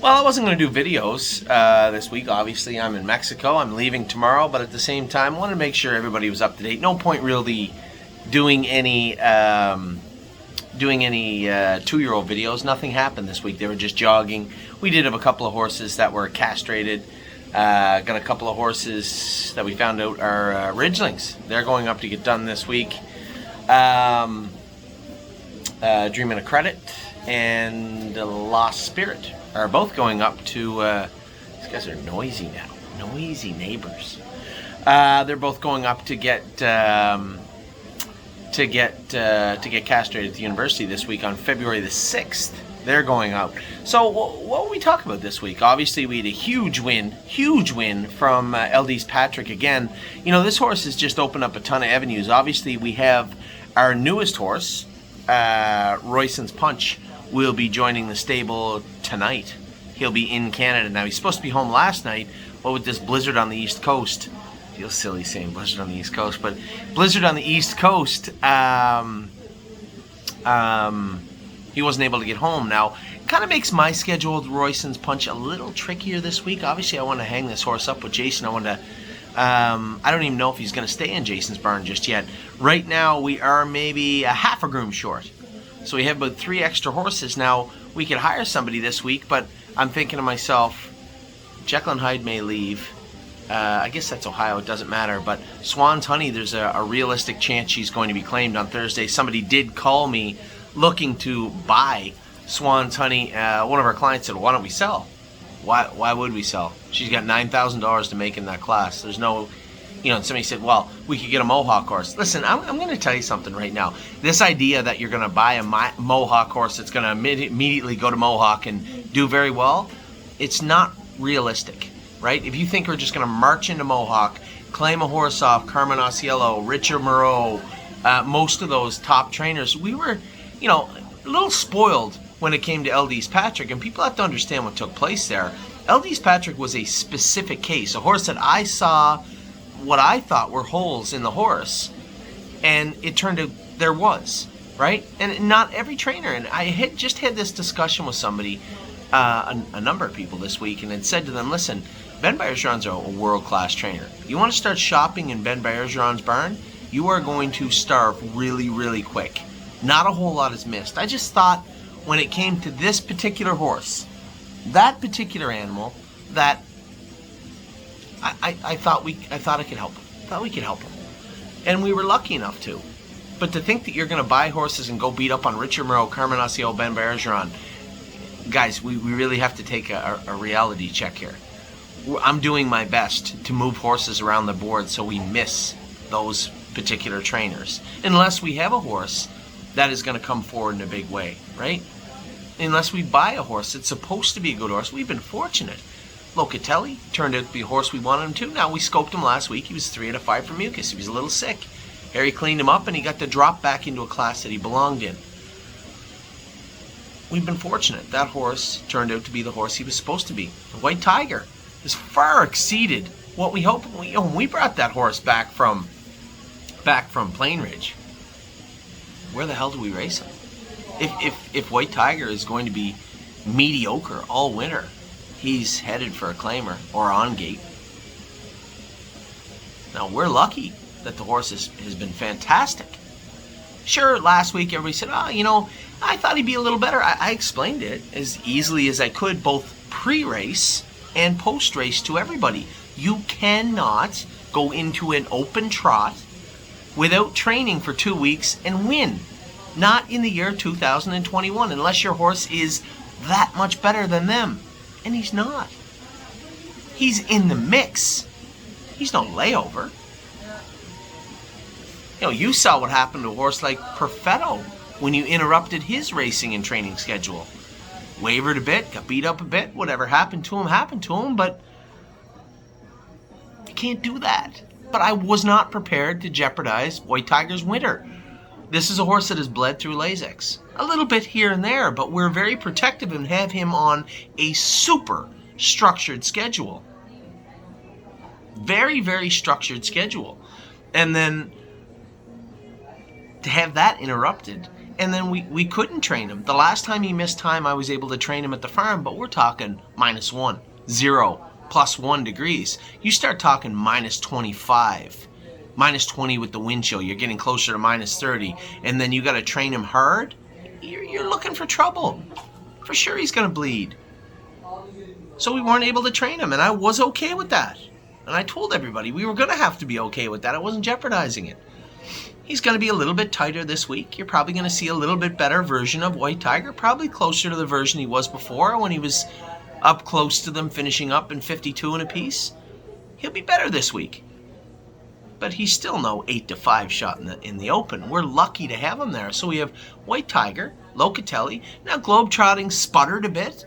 Well, I wasn't going to do videos this week. Obviously, I'm in Mexico. I'm leaving tomorrow, but at the same time, I wanted to make sure everybody was up to date. No point really doing any 2-year-old videos. Nothing happened this week. They were just jogging. We did have a couple of horses that were castrated. Got a couple of horses that we found out are ridgelings. They're going up to get done this week. Dreaming of Credit and Lost Spirit are both going up to. These guys are noisy now. Noisy neighbors. They're both going up to get castrated at the university this week on February the 6th. They're going out. So what will we talk about this week? Obviously, we had a huge win from LD's Patrick again. You know, this horse has just opened up a ton of avenues. Obviously, we have our newest horse, Royson's Punch, will be joining the stable tonight. He'll be in Canada now. He's supposed to be home last night, but with this blizzard on the East Coast, feels silly saying blizzard on the East Coast, but blizzard on the East Coast, he wasn't able to get home. Now, it kind of makes my schedule with Royson's Punch a little trickier this week. Obviously, I want to hang this horse up with Jason. I don't even know if he's going to stay in Jason's barn just yet. Right now, we are maybe a half a groom short. So we have about 3 extra horses. Now, we could hire somebody this week, but I'm thinking to myself, Jekyll and Hyde may leave. I guess that's Ohio. It doesn't matter. But Swan's Honey, there's a realistic chance she's going to be claimed on Thursday. Somebody did call me looking to buy Swan's Honey. One of our clients said, why don't we sell? Why would we sell? She's got $9,000 to make in that class. There's no, and somebody said, well, we could get a Mohawk horse. Listen, I'm going to tell you something right now. This idea that you're going to buy a Mohawk horse that's going to immediately go to Mohawk and do very well, it's not realistic, right? If you think we're just going to march into Mohawk, claim a horse off Carmen Ociello, Richard Moreau, most of those top trainers, we were, a little spoiled when it came to LD's Patrick, and people have to understand what took place there. LD's Patrick was a specific case, a horse that I saw what I thought were holes in the horse, and it turned out there was, right? And not every trainer, and I had just had this discussion with somebody, a number of people this week, and had said to them, listen, Ben Bergeron's a world-class trainer. You want to start shopping in Ben Bergeron's barn, you are going to starve really, really quick. Not a whole lot is missed. I just thought when it came to this particular horse, that particular animal, that I thought I could help him. Thought we could help him. And we were lucky enough to. But to think that you're going to buy horses and go beat up on Richard Moreau, Carmen Ociello, Ben Bergeron, guys, we really have to take a reality check here. I'm doing my best to move horses around the board so we miss those particular trainers. Unless we have a horse that is going to come forward in a big way, right? Unless we buy a horse that's supposed to be a good horse. We've been fortunate. Locatelli turned out to be a horse we wanted him to. Now, we scoped him last week. He was 3 out of 5 for mucus. He was a little sick. Harry cleaned him up, and he got to drop back into a class that he belonged in. We've been fortunate. That horse turned out to be the horse he was supposed to be. The White Tiger has far exceeded what we hoped. When we brought that horse back from Plain Ridge, where the hell do we race him? If White Tiger is going to be mediocre all winter, he's headed for a claimer or on gate. Now, we're lucky that the horse has been fantastic. Sure, last week everybody said, I thought he'd be a little better. I explained it as easily as I could, both pre-race and post-race to everybody. You cannot go into an open trot without training for 2 weeks and win. Not in the year 2021, unless your horse is that much better than them. And he's not. He's in the mix. He's no layover. You saw what happened to a horse like Perfetto when you interrupted his racing and training schedule. Wavered a bit, got beat up a bit, whatever happened to him, but you can't do that. But I was not prepared to jeopardize White Tiger's winter. This is a horse that has bled through Lasix. A little bit here and there, but we're very protective and have him on a super structured schedule. Very, very structured schedule. And then to have that interrupted And then we couldn't train him. The last time he missed time, I was able to train him at the farm, but we're talking -1, 0, +1 degrees. You start talking -25, -20 with the wind chill. You're getting closer to -30, and then you got to train him hard. You're looking for trouble. For sure he's going to bleed. So we weren't able to train him, and I was okay with that. And I told everybody we were going to have to be okay with that. I wasn't jeopardizing it. He's going to be a little bit tighter this week. You're probably going to see a little bit better version of White Tiger, probably closer to the version he was before when he was up close to them, finishing up in 52 and a piece. He'll be better this week. But he's still no 8-5 shot in the open. We're lucky to have him there. So we have White Tiger, Locatelli. Now Globetrotting sputtered a bit.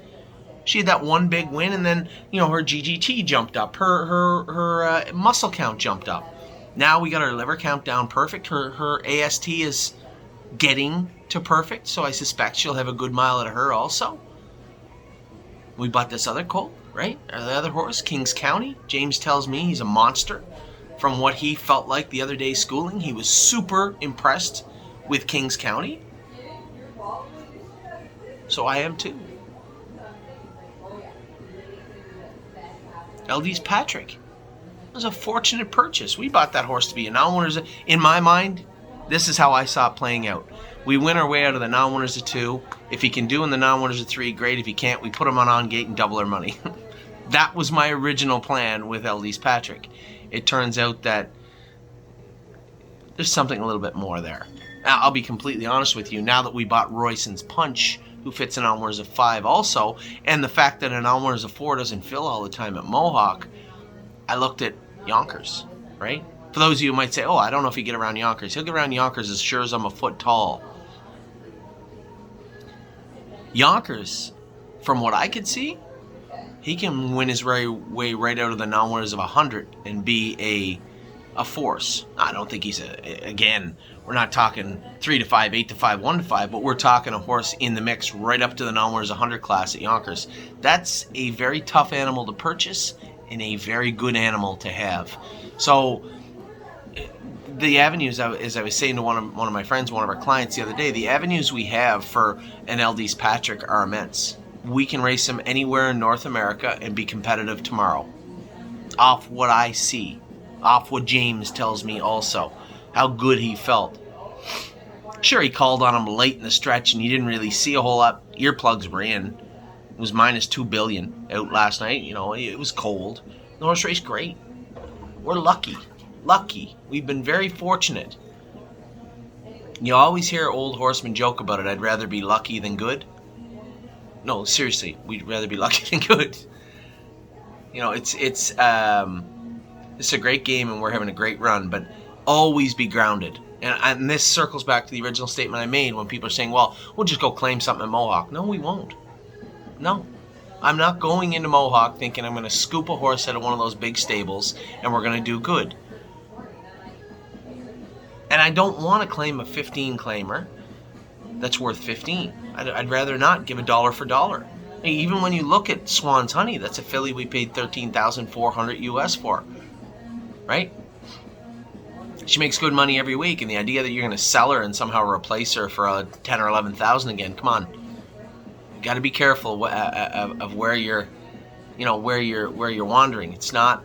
She had that one big win, and then her GGT jumped up. Her muscle count jumped up. Now we got her liver count down perfect. Her AST is getting to perfect, so I suspect she'll have a good mile out of her also. We bought this other colt, right? Or the other horse, Kings County. James tells me he's a monster. From what he felt like the other day schooling, he was super impressed with Kings County. So I am too. Eldys Patrick. It was a fortunate purchase. We bought that horse to be a non-winners. In my mind, this is how I saw it playing out. We win our way out of the non-winners of 2. If he can do in the non-winners of 3, great. If he can't, we put him on gate and double our money. That was my original plan with Eldys Patrick. It turns out that there's something a little bit more there. Now, I'll be completely honest with you. Now that we bought Royson's Punch, who fits in non-winners of 5 also, and the fact that an non-winners of 4 doesn't fill all the time at Mohawk, I looked at Yonkers, right? For those of you who might say, I don't know if he get around Yonkers. He'll get around Yonkers as sure as I'm a foot tall. Yonkers, from what I could see, he can win his way right out of the non-winners of 100 and be a force. I don't think he's again, we're not talking 3-5, 8-5, 1-5, but we're talking a horse in the mix right up to the non-winners 100 class at Yonkers. That's a very tough animal to purchase and a very good animal to have. So the avenues, as I was saying to one of my friends, one of our clients the other day, the avenues we have for an Eldys Patrick are immense. We can race him anywhere in North America and be competitive tomorrow. Off what I see. Off what James tells me also. How good he felt. Sure, he called on him late in the stretch and you didn't really see a whole lot. Earplugs were in. It was -2 billion out last night. It was cold. The horse raced great. We're lucky. We've been very fortunate. You always hear old horsemen joke about it. I'd rather be lucky than good. No, seriously, we'd rather be lucky than good. It's a great game and we're having a great run, but always be grounded. And this circles back to the original statement I made when people are saying, well, we'll just go claim something at Mohawk. No, we won't. No. I'm not going into Mohawk thinking I'm going to scoop a horse out of one of those big stables and we're going to do good. And I don't want to claim a 15 claimer that's worth 15. I'd rather not give $1 for $1. Even when you look at Swan's Honey, that's a filly we paid $13,400 US for, right? She makes good money every week, and the idea that you're going to sell her and somehow replace her for 10 or 11,000 again, come on. You got to be careful of where you're, where you're wandering. It's not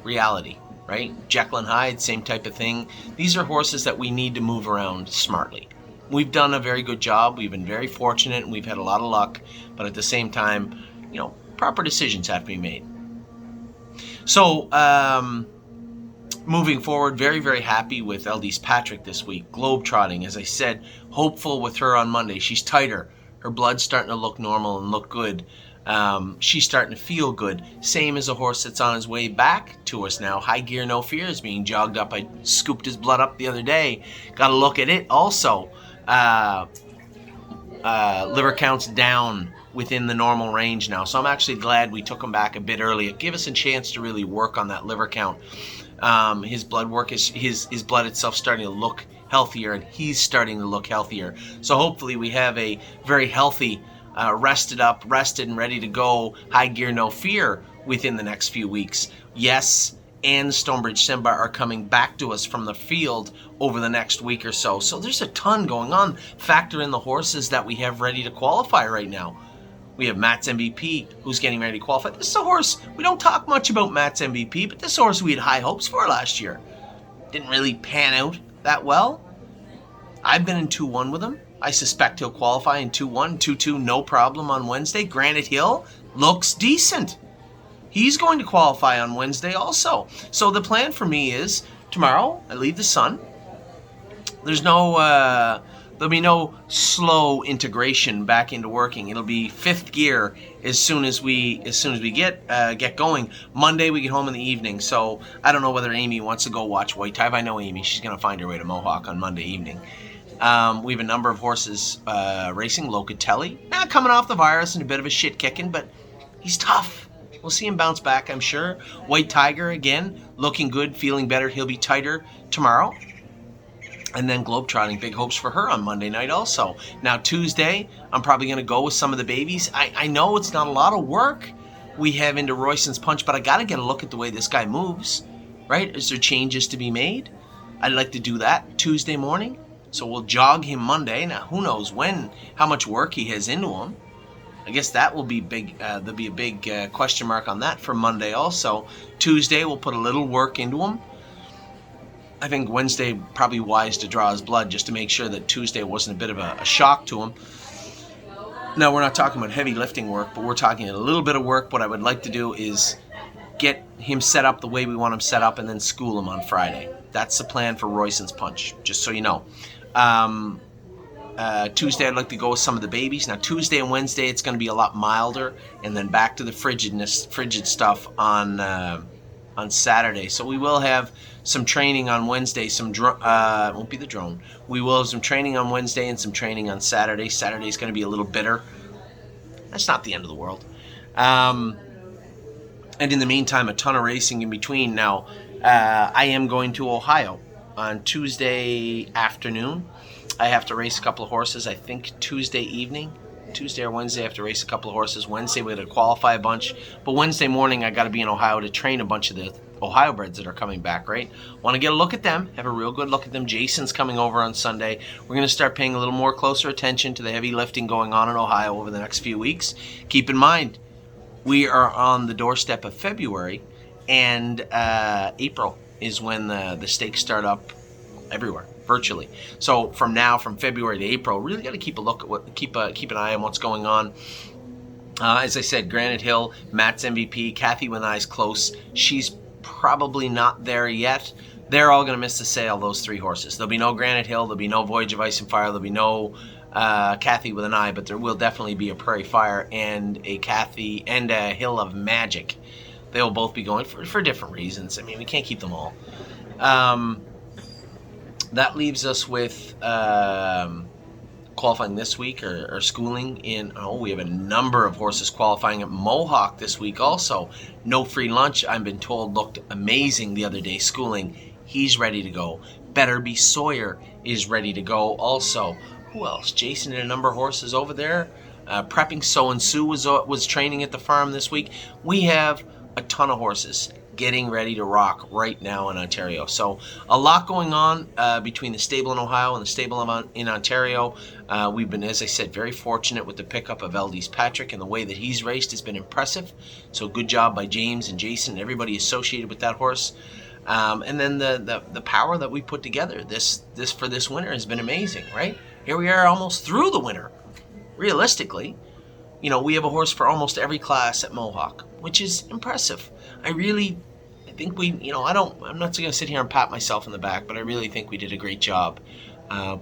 reality, right? Jekyll and Hyde, same type of thing. These are horses that we need to move around smartly. We've done a very good job. We've been very fortunate, and we've had a lot of luck. But at the same time, proper decisions have to be made. So, moving forward, very, very happy with Eldys Patrick this week. Globetrotting, as I said, hopeful with her on Monday. She's tighter. Her blood's starting to look normal and look good. She's starting to feel good. Same as a horse that's on his way back to us now. High Gear No Fear is being jogged up. I scooped his blood up the other day. Got to look at it also. Liver counts down within the normal range now. So I'm actually glad we took him back a bit early. It gave us a chance to really work on that liver count. His blood work is his blood itself starting to look healthier, and he's starting to look healthier. So hopefully we have a very healthy, rested and ready to go High Gear No Fear within the next few weeks. Yes, and Stonebridge Simba are coming back to us from the field over the next week or so. So there's a ton going on. Factor in the horses that we have ready to qualify right now. We have Matt's MVP, who's getting ready to qualify. This is a horse, we don't talk much about Matt's MVP, but this horse we had high hopes for last year. Didn't really pan out that well. I've been in 2-1 with him. I suspect he'll qualify in 2-1, 2-2, no problem on Wednesday. Granite Hill looks decent. He's going to qualify on Wednesday also. So the plan for me is tomorrow I leave the Sun. There'll be no slow integration back into working. It'll be fifth gear as soon as we get going. Monday we get home in the evening. So I don't know whether Amy wants to go watch White Tie. I know Amy. She's going to find her way to Mohawk on Monday evening. We have a number of horses racing. Locatelli, coming off the virus and a bit of a shit kicking, but he's tough. We'll see him bounce back, I'm sure. White Tiger, again, looking good, feeling better. He'll be tighter tomorrow. And then Globetrotting, big hopes for her on Monday night also. Now Tuesday, I'm probably going to go with some of the babies. I know it's not a lot of work we have into Royston's Punch, but I got to get a look at the way this guy moves, right? Is there changes to be made? I'd like to do that Tuesday morning. So we'll jog him Monday. Now, who knows how much work he has into him. I guess that will be big. There'll be a big question mark on that for Monday also. Tuesday, we'll put a little work into him. I think Wednesday probably wise to draw his blood just to make sure that Tuesday wasn't a bit of a shock to him. Now, we're not talking about heavy lifting work, but we're talking a little bit of work. What I would like to do is get him set up the way we want him set up and then school him on Friday. That's the plan for Royston's Punch, just so you know. Tuesday, I'd like to go with some of the babies. Now, Tuesday and Wednesday, it's going to be a lot milder, and then back to the frigid stuff on Saturday. So we will have some training on Wednesday. It won't be the drone. We will have some training on Wednesday and some training on Saturday. Saturday's going to be a little bitter. That's not the end of the world. And in the meantime, a ton of racing in between. Now, I am going to Ohio on Tuesday afternoon. I have to race a couple of horses, I think Tuesday evening. Tuesday or Wednesday, I have to race a couple of horses. Wednesday, we're going to qualify a bunch. But Wednesday morning, I got to be in Ohio to train a bunch of the Ohio breds that are coming back, right? Want to get a look at them, have a real good look at them. Jason's coming over on Sunday. We're going to start paying a little more closer attention to the heavy lifting going on in Ohio over the next few weeks. Keep in mind, we are on the doorstep of February, and April is when the stakes start up everywhere, virtually. So from February to April, really got to keep an eye on what's going on. As I said, Granite Hill, Matt's MVP, Kathy Winai's close. She's probably not there yet. They're all going to miss the sale, those three horses. There'll be no Granite Hill, there'll be no Voyage of Ice and Fire, there'll be no Kathy with an Eye, but there will definitely be a Prairie Fire and a Kathy and a Hill of Magic. They will both be going for different reasons. I mean, we can't keep them all. That leaves us with qualifying this week or schooling in. We have a number of horses qualifying at Mohawk this week also. No Free Lunch, I've been told, looked amazing the other day schooling. He's ready to go. Better Be Sawyer is ready to go also. Who else? Jason and a number of horses over there. Prepping So and Sue was training at the farm this week. We have a ton of horses getting ready to rock right now in Ontario. So a lot going on between the stable in Ohio and the stable in Ontario. We've been, as I said, very fortunate with the pickup of Eldis Patrick, and the way that he's raced has been impressive. So good job by James and Jason and everybody associated with that horse. And then the power that we put together this for this winter has been amazing, right? Here we are almost through the winter. Realistically, we have a horse for almost every class at Mohawk, which is impressive. I think we, I'm not going to sit here and pat myself in the back, but I really think we did a great job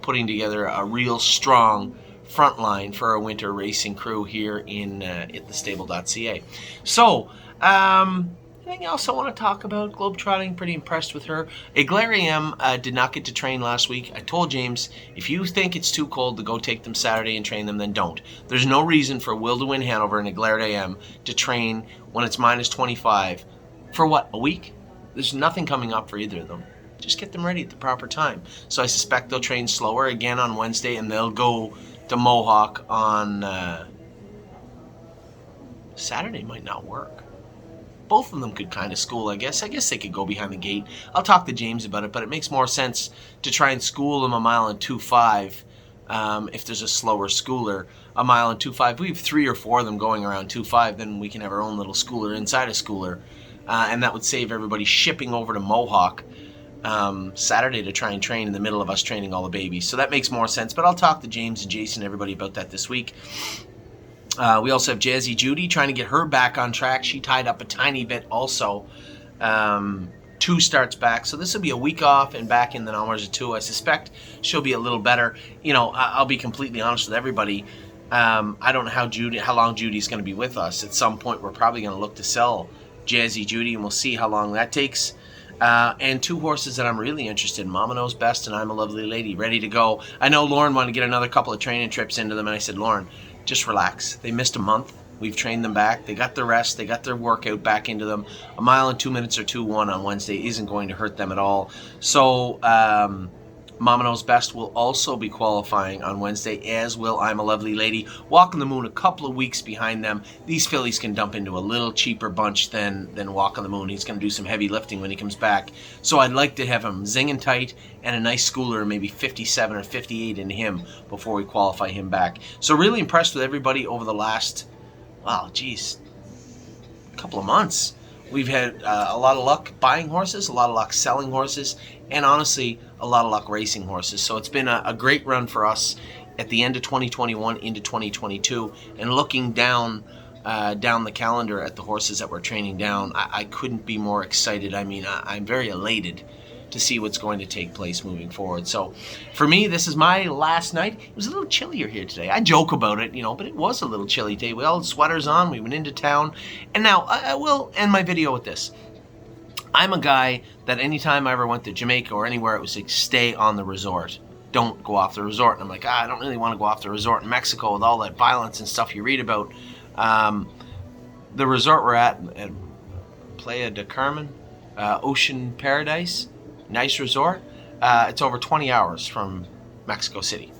putting together a real strong front line for our winter racing crew here at the stable.ca. So, anything else I want to talk about? Globetrotting, pretty impressed with her. Aglaire AM did not get to train last week. I told James, if you think it's too cold to go take them Saturday and train them, then don't. There's no reason for Will to Win Hanover and Aglaire AM to train when it's minus 25 for what, a week? There's nothing coming up for either of them. Just get them ready at the proper time. So I suspect they'll train slower again on Wednesday, and they'll go to Mohawk on Saturday. Might not work. both of them could kind of school, I guess. I guess they could go behind the gate. I'll talk to James about it, but it makes more sense to try and school them a mile and 2.5 if there's a slower schooler. A mile and 2.5. We have 3 or 4 of them going around 2.5, then we can have our own little schooler inside a schooler. And that would save everybody shipping over to Mohawk Saturday to try and train in the middle of us training all the babies. So that makes more sense. But I'll talk to James and Jason and everybody about that this week. We also have Jazzy Judy trying to get her back on track. She tied up a tiny bit also. 2 starts back. So this will be a week off and back in the numbers of 2. I suspect she'll be a little better. You know, I'll be completely honest with everybody. I don't know how long Judy's going to be with us. At some point, we're probably going to look to sell Jazzy Judy, and we'll see how long that takes. And 2 horses that I'm really interested in, Mama Knows Best and I'm a Lovely Lady, ready to go. I know Lauren wanted to get another couple of training trips into them, and I said, Lauren, just relax. They missed a month. We've trained them back. They got their rest. They got their workout back into them. A mile and 2 minutes or 2:1 on Wednesday isn't going to hurt them at all. So Mama Knows Best will also be qualifying on Wednesday, as will I'm a Lovely Lady. Walk on the Moon a couple of weeks behind them. These fillies can dump into a little cheaper bunch than Walk on the Moon. He's going to do some heavy lifting when he comes back. So I'd like to have him zinging tight and a nice schooler, maybe 57 or 58 in him before we qualify him back. So really impressed with everybody over the last, couple of months. We've had a lot of luck buying horses, a lot of luck selling horses, and honestly, a lot of luck racing horses. So it's been a great run for us at the end of 2021 into 2022. And looking down the calendar at the horses that we're training down, I couldn't be more excited. I mean, I'm very elated to see what's going to take place moving forward. So for me, this is my last night. It was a little chillier here today. I joke about it, but it was a little chilly today. We all had sweaters on. We went into town. And now I will end my video with this. I'm a guy that anytime I ever went to Jamaica or anywhere, it was like, stay on the resort. Don't go off the resort. And I'm like, I don't really want to go off the resort in Mexico with all that violence and stuff you read about. The resort we're at Playa del Carmen, Ocean Paradise, nice resort. It's over 20 hours from Mexico City.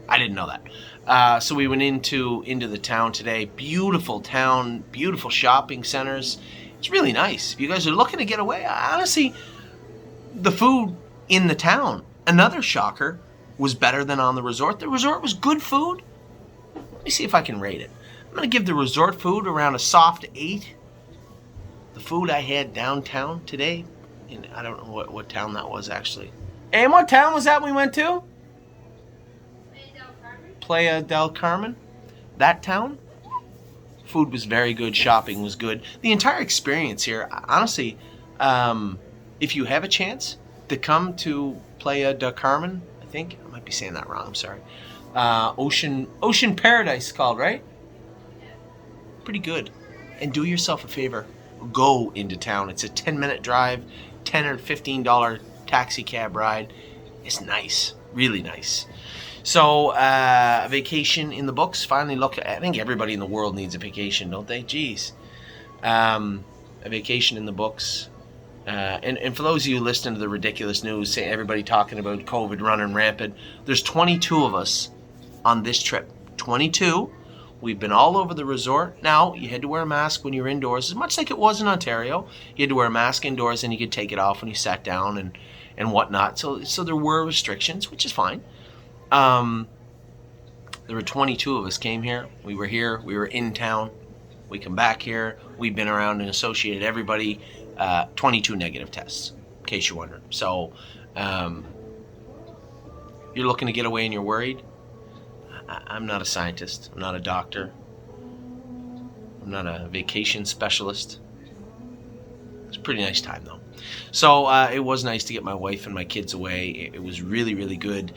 I didn't know that. So we went into the town today. Beautiful town, beautiful shopping centers. It's really nice. If you guys are looking to get away, honestly, the food in the town, another shocker, was better than on the resort. The resort was good food. Let me see if I can rate it. I'm going to give the resort food around a soft 8. The food I had downtown today, I don't know what town that was actually. And what town was that we went to? Playa del Carmen. That town? Food was very good. Shopping was good. The entire experience here, honestly, if you have a chance to come to Playa del Carmen, I think, I might be saying that wrong, I'm sorry. Ocean Paradise called, right? Pretty good. And do yourself a favor. Go into town. It's a 10-minute drive, $10 or $15 taxi cab ride. It's nice. Really nice. So, vacation in the books. Finally, I think everybody in the world needs a vacation, don't they? Jeez. A vacation in the books. And for those of you listening to the ridiculous news, say everybody talking about COVID running rampant, there's 22 of us on this trip. 22. We've been all over the resort. Now, you had to wear a mask when you were indoors, as much like it was in Ontario. You had to wear a mask indoors, and you could take it off when you sat down and whatnot. So there were restrictions, which is fine. There were 22 of us came here. We were here. We were in town. We come back here. We've been around and associated everybody. 22 negative tests, in case you're wondering. So you're looking to get away and you're worried. I'm not a scientist. I'm not a doctor. I'm not a vacation specialist. It's a pretty nice time, though. So it was nice to get my wife and my kids away. It was really, really good.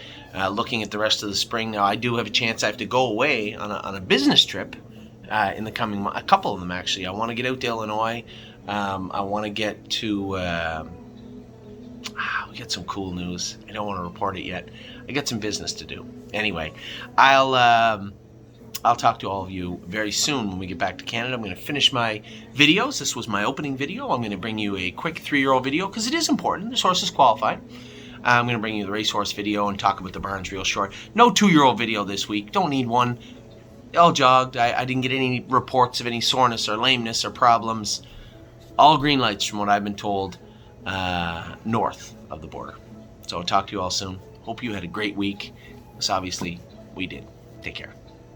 Looking at the rest of the spring now, I do have a chance. I have to go away on a business trip in the coming month. A couple of them, actually. I want to get out to Illinois. I want to get to... we got some cool news. I don't want to report it yet. I got some business to do. Anyway, I'll talk to all of you very soon when we get back to Canada. I'm going to finish my videos. This was my opening video. I'm going to bring you a quick 3-year-old video because it is important. This horse is qualified. I'm going to bring you the racehorse video and talk about the barns real short. No 2-year-old video this week. Don't need one. All jogged. I didn't get any reports of any soreness or lameness or problems. all green lights from what I've been told north of the border. So I'll talk to you all soon. Hope you had a great week. Because obviously we did. Take care.